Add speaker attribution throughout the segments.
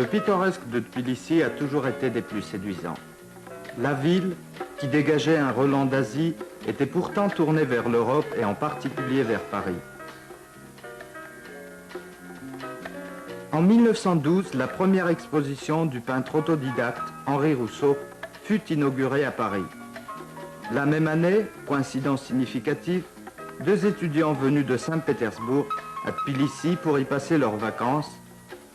Speaker 1: Le pittoresque de Tbilissi a toujours été des plus séduisants. La ville, qui dégageait un relent d'Asie, était pourtant tournée vers l'Europe et en particulier vers Paris. En 1912, la première exposition du peintre autodidacte Henri Rousseau fut inaugurée à Paris. La même année, coïncidence significative, deux étudiants venus de Saint-Pétersbourg à Tbilissi pour y passer leurs vacances,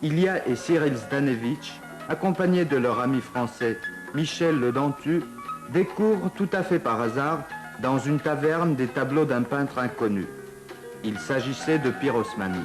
Speaker 1: Ilia et Cyril Zdanevitch, accompagnés de leur ami français Michel Le Dentu, découvrent tout à fait par hasard dans une taverne des tableaux d'un peintre inconnu. Il s'agissait de Pirosmani.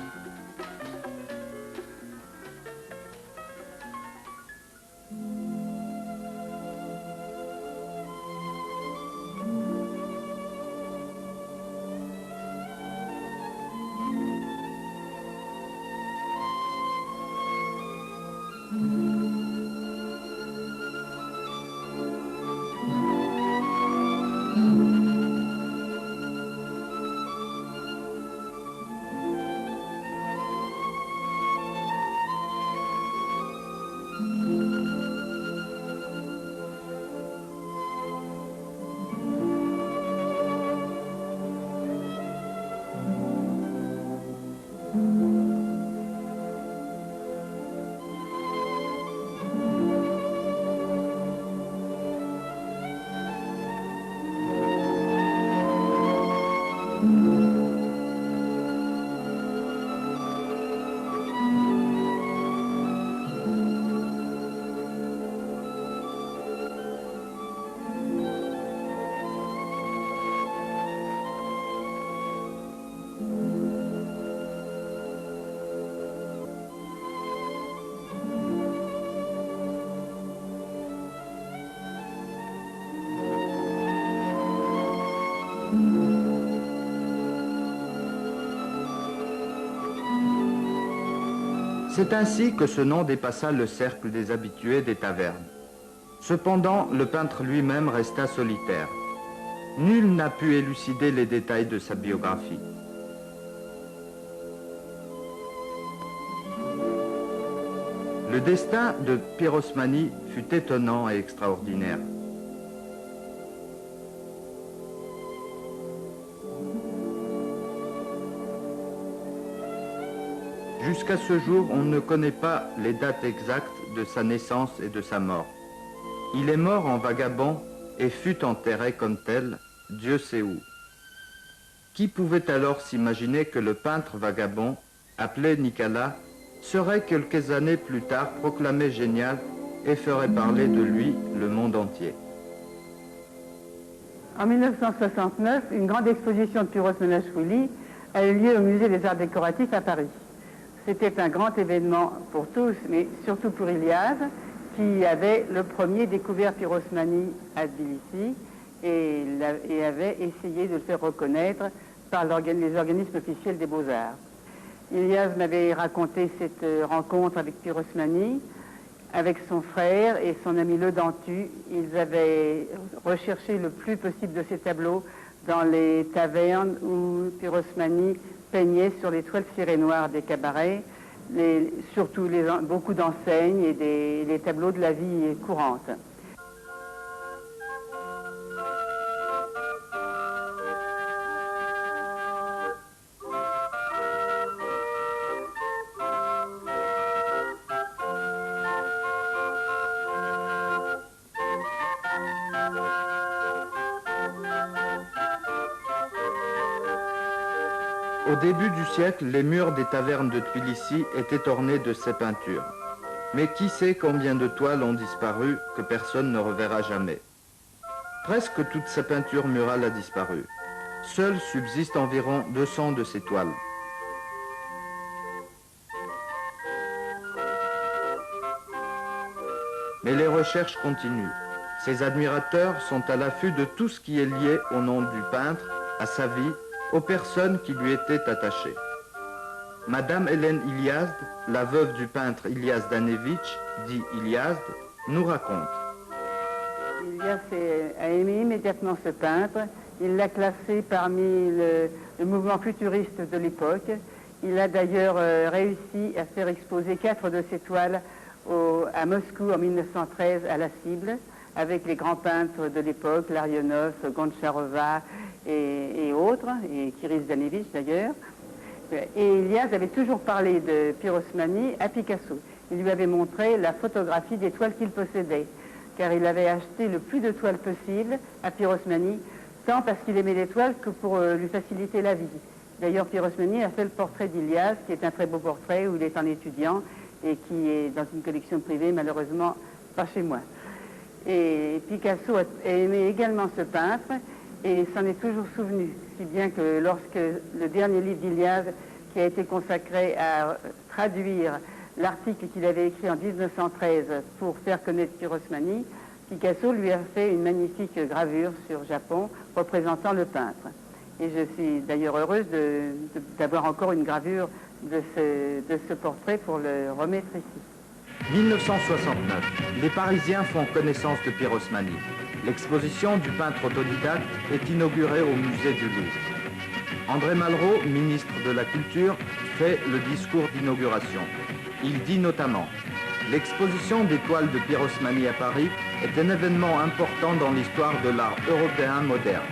Speaker 1: C'est ainsi que ce nom dépassa le cercle des habitués des tavernes. Cependant, le peintre lui-même resta solitaire. Nul n'a pu élucider les détails de sa biographie. Le destin de Pirosmani fut étonnant et extraordinaire. Jusqu'à ce jour, on ne connaît pas les dates exactes de sa naissance et de sa mort. Il est mort en vagabond et fut enterré comme tel, Dieu sait où. Qui pouvait alors s'imaginer que le peintre vagabond, appelé Nicolas, serait quelques années plus tard proclamé génial et ferait parler de lui le monde entier.
Speaker 2: En 1969, une grande exposition de Pirosmani a eu lieu au Musée des Arts Décoratifs à Paris. C'était un grand événement pour tous, mais surtout pour Ilias, qui avait le premier découvert Pirosmani à Tbilissi et avait essayé de le faire reconnaître par les organismes officiels des Beaux-Arts. Ilias m'avait raconté cette rencontre avec Pirosmani, avec son frère et son ami Le Dentu. Ils avaient recherché le plus possible de ces tableaux dans les tavernes où Pirosmani peignait sur les toiles cirées noires des cabarets, surtout beaucoup d'enseignes et les tableaux de la vie courante.
Speaker 1: Au début du siècle, les murs des tavernes de Tbilissi étaient ornés de ces peintures. Mais qui sait combien de toiles ont disparu que personne ne reverra jamais. Presque toute ces peintures murales a disparu. Seules subsistent environ 200 de ces toiles. Mais les recherches continuent. Ses admirateurs sont à l'affût de tout ce qui est lié au nom du peintre, à sa vie, aux personnes qui lui étaient attachées. Madame Hélène Iliazd, la veuve du peintre Ilia Zdanevitch, dit Iliazd, nous raconte.
Speaker 2: Ilias a aimé immédiatement ce peintre. Il l'a classé parmi le mouvement futuriste de l'époque. Il a d'ailleurs réussi à faire exposer 4 de ses toiles à Moscou en 1913 à la cible, avec les grands peintres de l'époque, Larionov, Goncharova et autres, et Kiris Danevich d'ailleurs. Et Ilyas avait toujours parlé de pyrosmanie à Picasso. Il lui avait montré la photographie des toiles qu'il possédait, car il avait acheté le plus de toiles possible à Pyrosmani, tant parce qu'il aimait les toiles que pour lui faciliter la vie. D'ailleurs, Pyrosmani a fait le portrait d'Ilyas, qui est un très beau portrait où il est un étudiant et qui est dans une collection privée, malheureusement pas chez moi. Et Picasso aimait également ce peintre et s'en est toujours souvenu, si bien que lorsque le dernier livre d'Ilyas, qui a été consacré à traduire l'article qu'il avait écrit en 1913 pour faire connaître Pyrosmani, Picasso lui a fait une magnifique gravure sur Japon représentant le peintre. Et je suis d'ailleurs heureuse d'avoir encore une gravure de ce portrait pour le remettre ici.
Speaker 1: 1969, les Parisiens font connaissance de Pyrosmani. L'exposition du peintre autodidacte est inaugurée au musée du Louvre. André Malraux, ministre de la Culture, fait le discours d'inauguration. Il dit notamment « L'exposition des toiles de Pyrosmani à Paris est un événement important dans l'histoire de l'art européen moderne.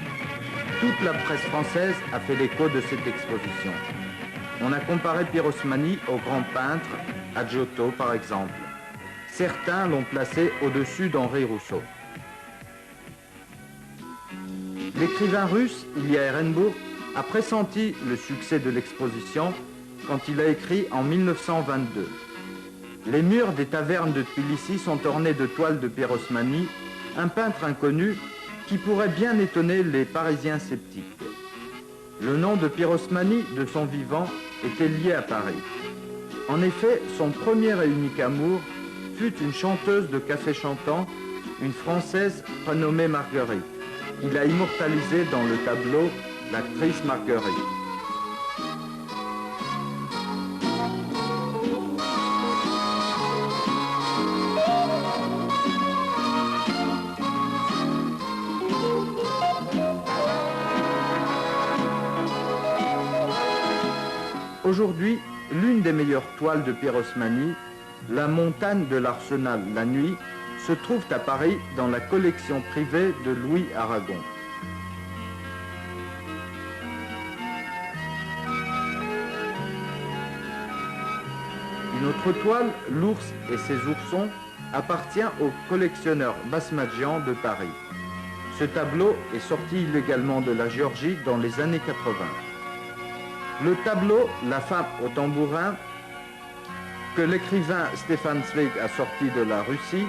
Speaker 1: Toute la presse française a fait l'écho de cette exposition. On a comparé Pyrosmani au grand peintre, à Giotto par exemple. Certains l'ont placé au-dessus d'Henri Rousseau. » L'écrivain russe Ilya Ehrenburg a pressenti le succès de l'exposition quand il a écrit en 1922. Les murs des tavernes de Tbilissi sont ornés de toiles de Pyrosmani, un peintre inconnu qui pourrait bien étonner les Parisiens sceptiques. Le nom de Pyrosmani, de son vivant, était lié à Paris. En effet, son premier et unique amour fut une chanteuse de café chantant, une Française prénommée Marguerite. Il a immortalisé dans le tableau l'actrice Marguerite. Aujourd'hui, l'une des meilleures toiles de Pyrosmani, La montagne de l'Arsenal la nuit, se trouve à Paris dans la collection privée de Louis Aragon. Une autre toile, L'ours et ses oursons, appartient au collectionneur Basmadjian de Paris. Ce tableau est sorti illégalement de la Géorgie dans les années 80. Le tableau La femme au tambourin, que l'écrivain Stefan Zweig a sorti de la Russie,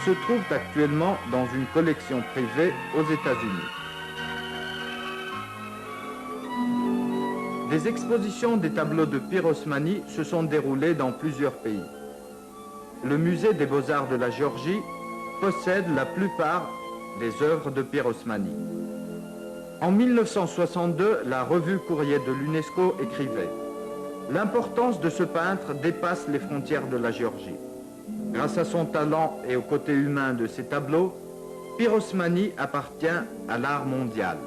Speaker 1: se trouve actuellement dans une collection privée aux États-Unis. Des expositions des tableaux de Pyrosmani se sont déroulées dans plusieurs pays. Le musée des beaux-arts de la Géorgie possède la plupart des œuvres de Pyrosmani. En 1962, la revue Courrier de l'UNESCO écrivait « L'importance de ce peintre dépasse les frontières de la Géorgie. Grâce à son talent et au côté humain de ses tableaux, Pyrosmani appartient à l'art mondial. »